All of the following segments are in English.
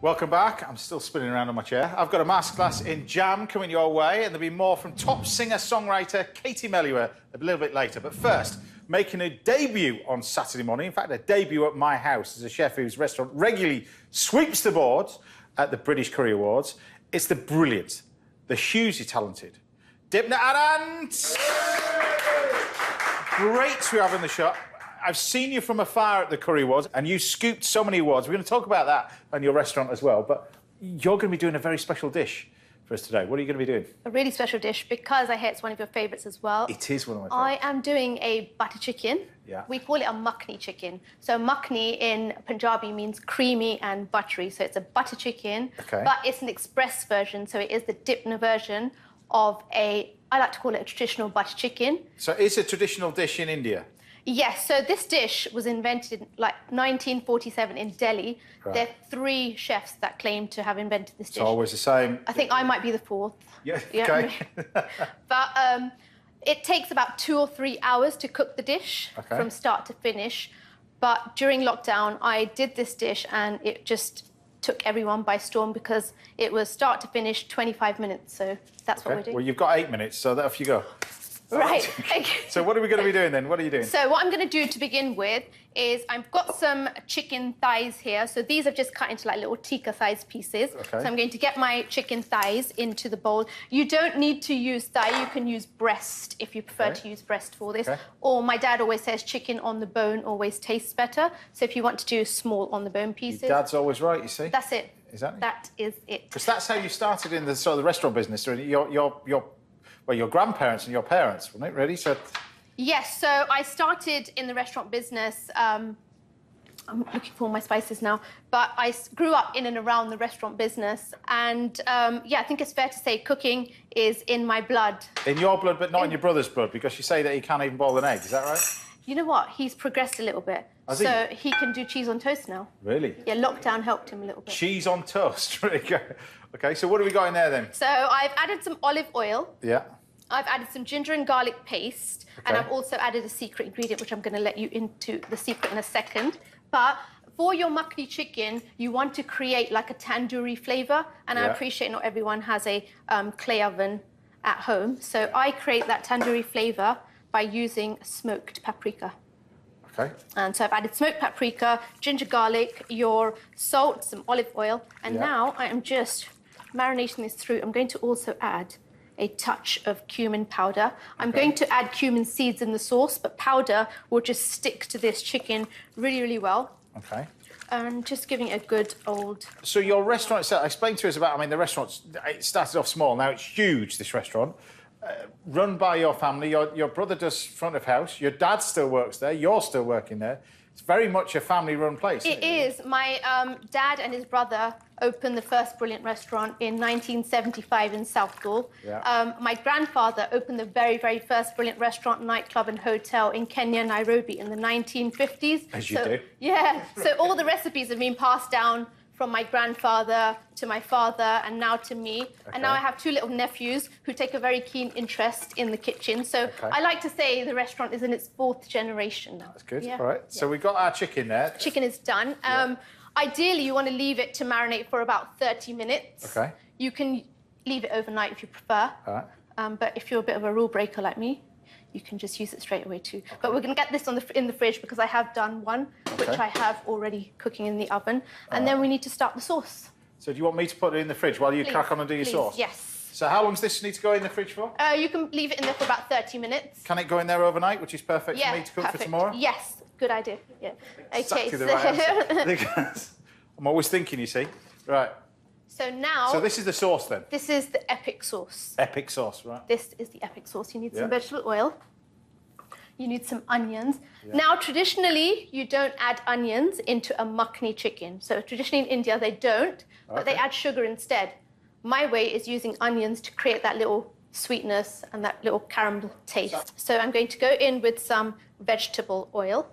Welcome back. I'm still spinning around on my chair. I've got a masterclass in jam coming your way, and there'll be more from top singer-songwriter Katie Melua a little bit later. But first, making a debut on Saturday morning, in fact, a debut at my house as a chef whose restaurant regularly sweeps the boards at the British Curry Awards. It's the brilliant, the hugely talented Dipna Anand. Great to have in the shop. I've seen you from afar at the Curry Awards, and you scooped so many awards. We're going to talk about that and your restaurant as well, but you're going to be doing a very special dish for us today. What are you going to be doing? A really special dish, because I hear it's one of your favourites as well. It is one of my favourites. I am doing a butter chicken. Yeah. We call it a Makhani chicken. So Makhani in Punjabi means creamy and buttery, so it's a butter chicken, but it's an express version, so it is the Dipna version of I like to call it a traditional butter chicken. So it's a traditional dish in India? Yes, so this dish was invented in like 1947 in Delhi. Right. There are 3 chefs that claim to have invented this dish. It's always the same. I think I might be the 4th. Yeah, okay. But it takes about 2 or 3 hours to cook the dish from start to finish. But during lockdown, I did this dish and it just took everyone by storm because it was start to finish 25 minutes. So that's what we're doing. Well, you've got 8 minutes, so off you go. Right. Okay. So what are we going to be doing then? What are you doing? So what I'm going to do to begin with is I've got some chicken thighs here. So these I've just cut into like little tikka-sized pieces. So I'm going to get my chicken thighs into the bowl. You don't need to use thigh. You can use breast if you prefer to use breast for this. Or my dad always says chicken on the bone always tastes better. So if you want to do small on the bone pieces. Your dad's always right, you see. That's it. Exactly. That is it. Because that's how you started in the sort of the restaurant business. Well, your grandparents and your parents, wasn't it, really? So... Yes, so I started in the restaurant business. I'm looking for my spices now. But I grew up in and around the restaurant business. And, yeah, I think it's fair to say cooking is in my blood. In your blood, but not in your brother's blood, because you say that he can't even boil an egg. Is that right? You know what? He's progressed a little bit. Has so he can do cheese on toast now. Really? Yeah, lockdown helped him a little bit. Cheese on toast? Really good. OK, so what have we got in there, then? So I've added some olive oil. Yeah. I've added some ginger and garlic paste, and I've also added a secret ingredient, which I'm going to let you into the secret in a second. But for your Makhani chicken, you want to create like a tandoori flavour, and I appreciate not everyone has a clay oven at home. So I create that tandoori flavour by using smoked paprika. Okay. And so I've added smoked paprika, ginger garlic, your salt, some olive oil, and now I am just marinating this through. I'm going to also add a touch of cumin powder. I'm going to add cumin seeds in the sauce, but powder will just stick to this chicken really, really well. Okay. And just giving it a good old... So your restaurant itself, explain to us about, I mean, the restaurant, it started off small, now it's huge, this restaurant. Run by your family, your brother does front of house, your dad still works there, you're still working there. It's very much a family-run place. It is. My dad and his brother opened the first brilliant restaurant in 1975 in Southall. Yeah. My grandfather opened the very, very first brilliant restaurant, nightclub and hotel in Kenya, Nairobi in the 1950s. As you do. Yeah. So all the recipes have been passed down from my grandfather to my father and now to me. And now I have 2 little nephews who take a very keen interest in the kitchen. So I like to say the restaurant is in its 4th generation now. That's good. Yeah. All right. So we've got our chicken there. Chicken is done. Ideally, you want to leave it to marinate for about 30 minutes. Okay. You can leave it overnight if you prefer. All right. But if you're a bit of a rule breaker like me, you can just use it straight away too. But we're going to get this in the fridge because I have done one, which I have already cooking in the oven. And then we need to start the sauce. So do you want me to put it in the fridge while you crack on and do your sauce? Yes. So how long does this need to go in the fridge for? You can leave it in there for about 30 minutes. Can it go in there overnight, which is perfect for me to cook for tomorrow? Yes, good idea. Yeah. Okay. The right answer. I'm always thinking, you see. Right. So now... So this is the sauce, then? This is the epic sauce. Epic sauce, right. This is the epic sauce. You need some vegetable oil. You need some onions. Yeah. Now, traditionally, you don't add onions into a Makhani chicken. So traditionally in India, they don't, but they add sugar instead. My way is using onions to create that little sweetness and that little caramel taste. So I'm going to go in with some vegetable oil.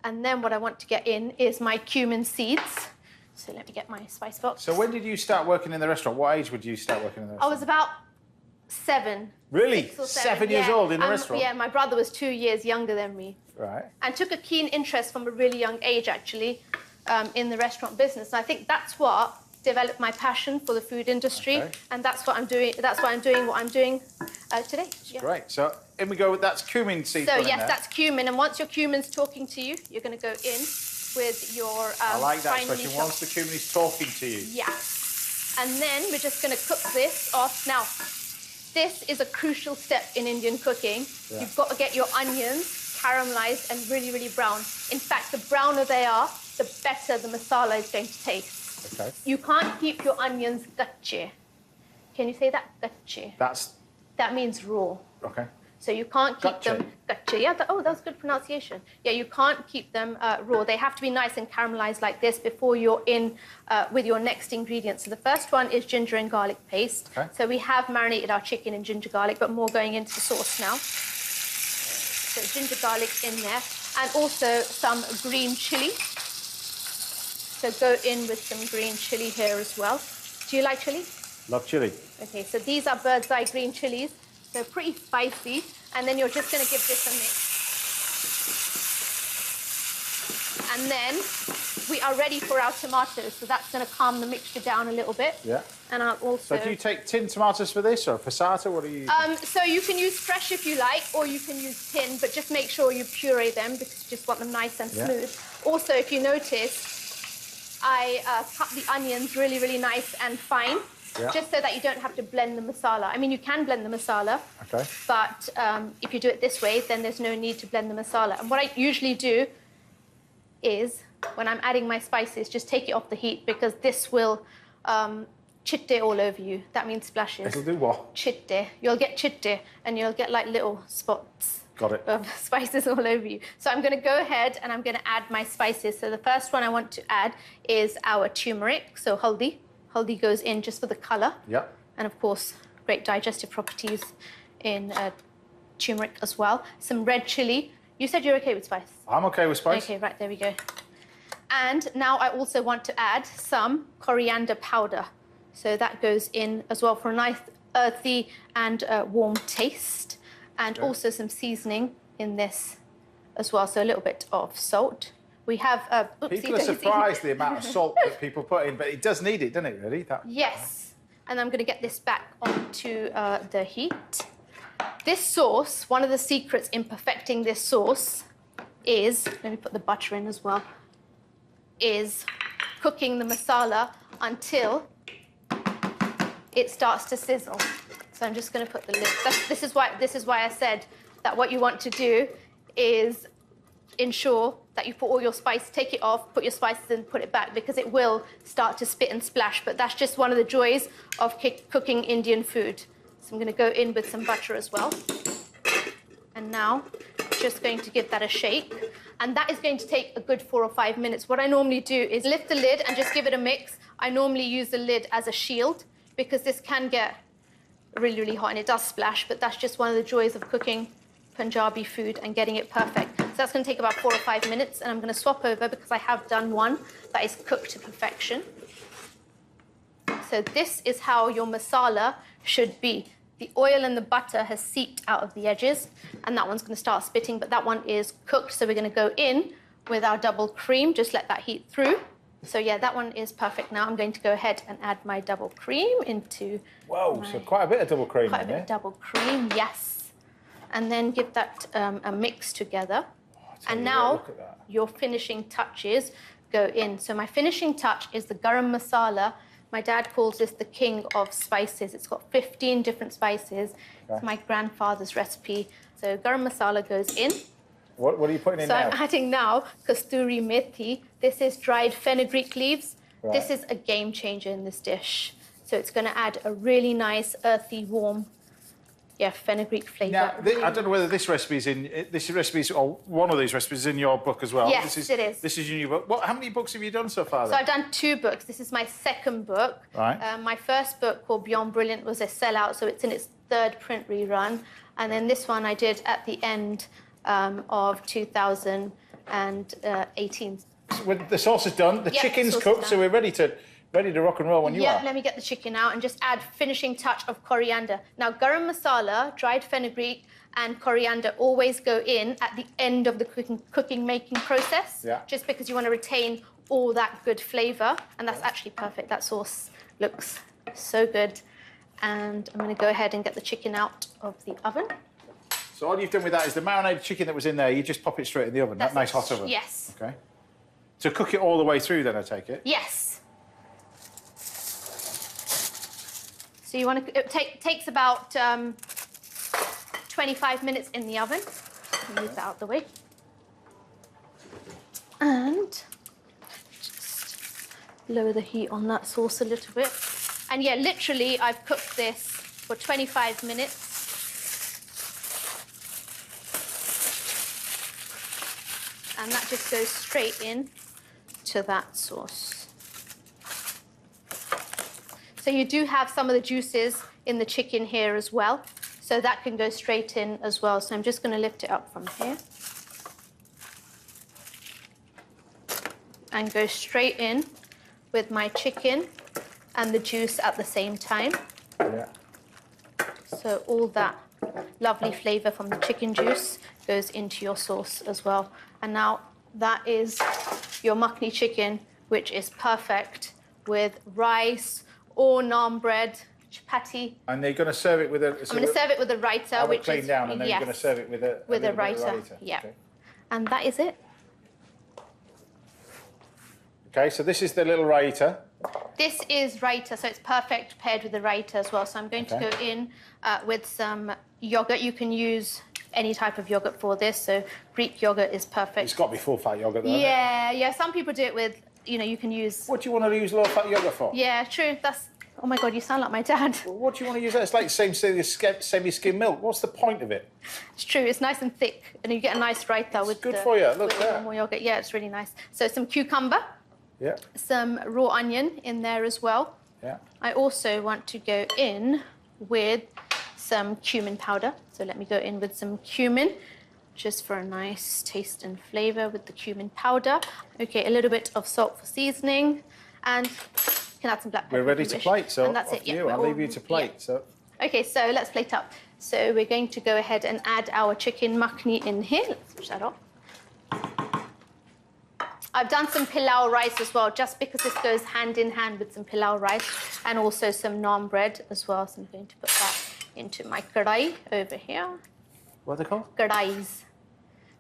And then what I want to get in is my cumin seeds. So let me get my spice box. So when did you start working in the restaurant? What age would you start working in the restaurant? I was about 7. Really? 7 years old in the restaurant? Yeah, my brother was 2 years younger than me. Right. And took a keen interest from a really young age, actually. in the restaurant business. And I think that's what developed my passion for the food industry, and that's what I'm doing. That's why I'm doing what I'm doing today. Yeah. Great. So in we go. That's cumin seeds. So yes, that's cumin, and once your cumin's talking to you, you're going to go in with your. I like that expression. Once the cumin is talking to you. Yeah. And then we're just going to cook this off. Now, this is a crucial step in Indian cooking. Yeah. You've got to get your onions caramelized and really, really brown. In fact, the browner they are, the better the masala is going to taste. Okay. You can't keep your onions kache. Can you say that? Kache. That means raw. Okay. So you can't keep them kache. Yeah. That was good pronunciation. Yeah, you can't keep them raw. They have to be nice and caramelized like this before you're in with your next ingredient. So the first one is ginger and garlic paste. Okay. So we have marinated our chicken in ginger garlic, but more going into the sauce now. So ginger garlic in there, and also some green chili. So go in with some green chili here as well. Do you like chili? Love chili. Okay, so these are bird's eye green chilies. They're pretty spicy. And then you're just going to give this a mix. And then we are ready for our tomatoes. So that's going to calm the mixture down a little bit. Yeah. And I'll also... So do you take tin tomatoes for this, or passata? What do you use? So you can use fresh if you like, or you can use tin, but just make sure you puree them because you just want them nice and smooth. Also, if you notice, I cut the onions really, really nice and fine, just so that you don't have to blend the masala. I mean, you can blend the masala, but if you do it this way, then there's no need to blend the masala. And what I usually do is, when I'm adding my spices, just take it off the heat, because this will chitte all over you. That means splashes. It'll do what? Chitte. You'll get chitte, and you'll get like little spots. Got it. Of spices all over you. So I'm going to go ahead and I'm going to add my spices. So the first one I want to add is our turmeric. So haldi. Haldi goes in just for the colour. Yep. And of course, great digestive properties in turmeric as well. Some red chilli. You said you're okay with spice? I'm okay with spice. Okay, right, there we go. And now I also want to add some coriander powder. So that goes in as well for a nice earthy and warm taste. And also some seasoning in this as well, so a little bit of salt. We have... people are surprised the amount of salt that people put in, but it does need it, doesn't it, really? Yes. And I'm going to get this back onto the heat. This sauce, one of the secrets in perfecting this sauce is, let me put the butter in as well, is cooking the masala until it starts to sizzle. So I'm just going to put the lid. This is why I said that what you want to do is ensure that you put all your spice, take it off, put your spices in, put it back, because it will start to spit and splash. But that's just one of the joys of cooking Indian food. So I'm going to go in with some butter as well. And now, just going to give that a shake. And that is going to take a good 4 or 5 minutes. What I normally do is lift the lid and just give it a mix. I normally use the lid as a shield, because this can get really, really hot and it does splash, but that's just one of the joys of cooking Punjabi food and getting it perfect. So that's going to take about 4 or 5 minutes, and I'm going to swap over because I have done one that is cooked to perfection. So this is how your masala should be. The oil and the butter has seeped out of the edges, and that one's going to start spitting, but that one is cooked. So we're going to go in with our double cream, just let that heat through. So yeah, that one is perfect. Now I'm going to go ahead and add my double cream into... Whoa, so quite a bit of double cream. Quite a bit of double cream, yes. And then give that a mix together. And now your finishing touches go in. So my finishing touch is the garam masala. My dad calls this the king of spices. It's got 15 different spices. It's my grandfather's recipe. So garam masala goes in. What are you putting in now? So I'm adding now kasturi methi. This is dried fenugreek leaves. Right. This is a game changer in this dish. So it's going to add a really nice, earthy, warm, fenugreek flavour. Now, I don't know whether this recipe is in... This recipe is, or one of these recipes is in your book as well. Yes, it is. This is in your book. How many books have you done so far, then? So I've done 2 books. This is my second book. Right. My first book, called Beyond Brilliant, was a sellout, so it's in its 3rd print rerun. And then this one I did at the end of 2018. So the sauce is done, the chicken's cooked, so we're ready to rock and roll when you are. Yeah, let me get the chicken out and just add finishing touch of coriander. Now, garam masala, dried fenugreek, and coriander always go in at the end of the making process, just because you want to retain all that good flavour, and that's actually perfect. That sauce looks so good. And I'm going to go ahead and get the chicken out of the oven. So all you've done with that is the marinated chicken that was in there, you just pop it straight in the oven, that nice hot oven? Yes. Okay. So cook it all the way through then, I take it? Yes. So you want to, it takes about 25 minutes in the oven. Move that out of the way. And just lower the heat on that sauce a little bit. And yeah, literally, I've cooked this for 25 minutes. And that just goes straight in to that sauce. So you do have some of the juices in the chicken here as well. So that can go straight in as well. So I'm just going to lift it up from here. And go straight in with my chicken and the juice at the same time. Yeah. So all that lovely flavour from the chicken juice goes into your sauce as well. And now that is your Makhani chicken, which is perfect with rice or naan bread, chapati. And they're going to serve it with a... I'm going to serve it with a raita, which is... down, and then you're going to serve it with a raita. Yeah. Okay. And that is it. Okay, so this is the little raita. This is raita, so it's perfect paired with the raita as well. So I'm going to go in with some yogurt. You can use any type of yogurt for this, so Greek yogurt is perfect. It's got to be full-fat yogurt, though, yeah. Some people do it with, you know, you can use... What do you want to use low-fat yogurt for? Yeah, true. That's... Oh, my God, you sound like my dad. Well, what do you want to use that? It's like the same semi-skim milk. What's the point of it? It's true. It's nice and thick, and you get a nice raita with good for you. Look at that. Normal yogurt. Yeah, it's really nice. So some cucumber. Yeah. Some raw onion in there as well. Yeah. I also want to go in with some cumin powder. So let me go in with some cumin, just for a nice taste and flavour with the cumin powder. Okay, a little bit of salt for seasoning, and you can add some black pepper. We're ready to plate, so and that's it. Yeah, I'll leave you to plate. Yeah. So. Okay, so let's plate up. So we're going to go ahead and add our chicken makhani in here. Let's switch that off. I've done some pilau rice as well, just because this goes hand in hand with some pilau rice, and also some naan bread as well. So I'm going to put that into my kadai over here. What are they called? Kadais.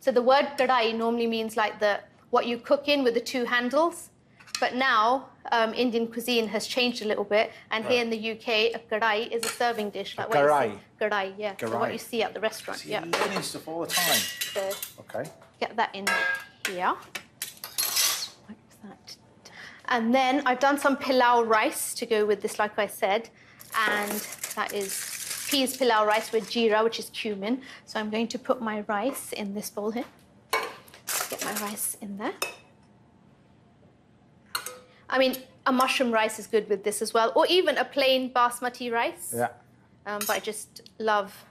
So the word kadai normally means like what you cook in with the two handles. But now Indian cuisine has changed a little bit, and here in the UK, a kadai is a serving dish. Like kadai? Kadai, yeah. Kadai. So what you see at the restaurant. See, you're learning stuff all the time. So okay. Get that in here. And then I've done some pilau rice to go with this, like I said, and that is peas pilau rice with jeera, which is cumin. So I'm going to put my rice in this bowl here. Get my rice in there. I mean, a mushroom rice is good with this as well, or even a plain basmati rice. Yeah. But I just love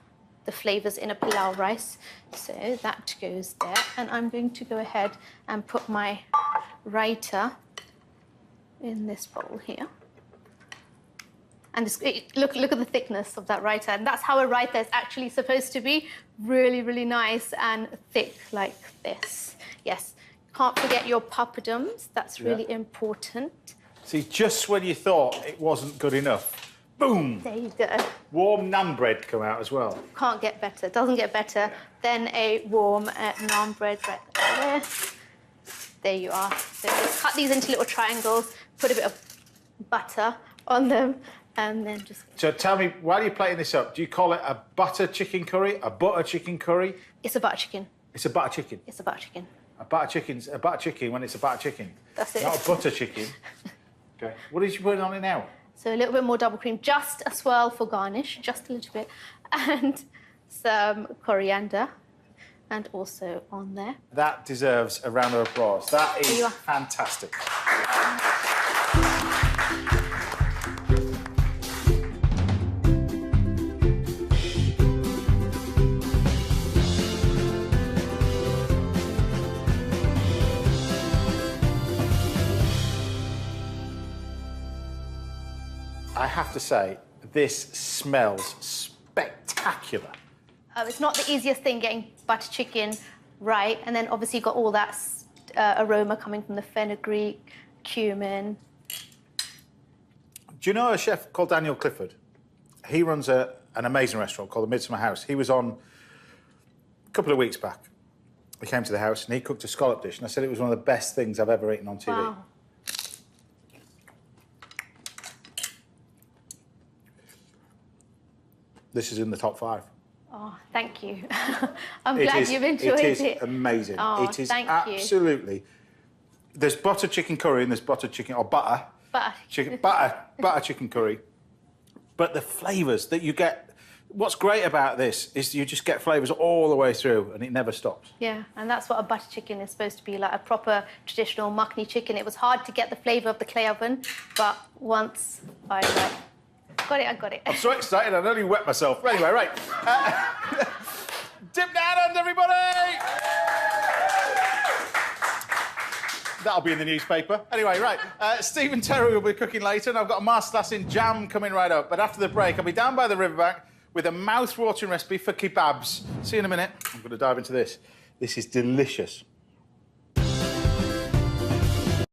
the flavours in a pilau rice. So that goes there. And I'm going to go ahead and put my raita in this bowl here. And this, look at the thickness of that raita. And that's how a raita is actually supposed to be. Really, really nice and thick like this. Yes. Can't forget your papadums. That's really important. See, just when you thought it wasn't good enough, boom! There you go. Warm naan bread come out as well. Can't get better. Doesn't get better than a warm naan bread right there. There you are. So just cut these into little triangles, put a bit of butter on them, and then just... So tell me, while you're plating this up, do you call it a butter chicken curry, a butter chicken curry? It's a butter chicken. It's a butter chicken? It's a butter chicken. A butter chicken's a butter chicken when it's a butter chicken. That's it. Not a butter chicken. Okay. What did you put on it now? So a little bit more double cream, just a swirl for garnish, just a little bit, and some coriander, and also on there. That deserves a round of applause. That is fantastic. I have to say, this smells spectacular. It's not the easiest thing getting butter chicken right, and then obviously you've got all that aroma coming from the fenugreek, cumin. Do you know a chef called Daniel Clifford? He runs an amazing restaurant called the Midsummer House. He was on a couple of weeks back. He came to the house and he cooked a scallop dish, and I said it was one of the best things I've ever eaten on TV. Wow. This is in the top 5. Oh, thank you. I'm glad you've enjoyed it. It is amazing. Oh, it is thank absolutely. There's butter chicken curry and there's butter chicken, or butter. Butter chicken curry. But the flavours that you get, what's great about this is you just get flavours all the way through and it never stops. Yeah, and that's what a butter chicken is supposed to be, like a proper traditional Makhani chicken. It was hard to get the flavour of the clay oven, but once I got it, I got it. I'm so excited, I nearly wet myself. Anyway, right. Dipna, Anand, everybody! That'll be in the newspaper. Anyway, right. Stephen Terry will be cooking later, and I've got a masterclass in jam coming right up. But after the break, I'll be down by the riverbank with a mouth-watering recipe for kebabs. See you in a minute. I'm going to dive into this. This is delicious.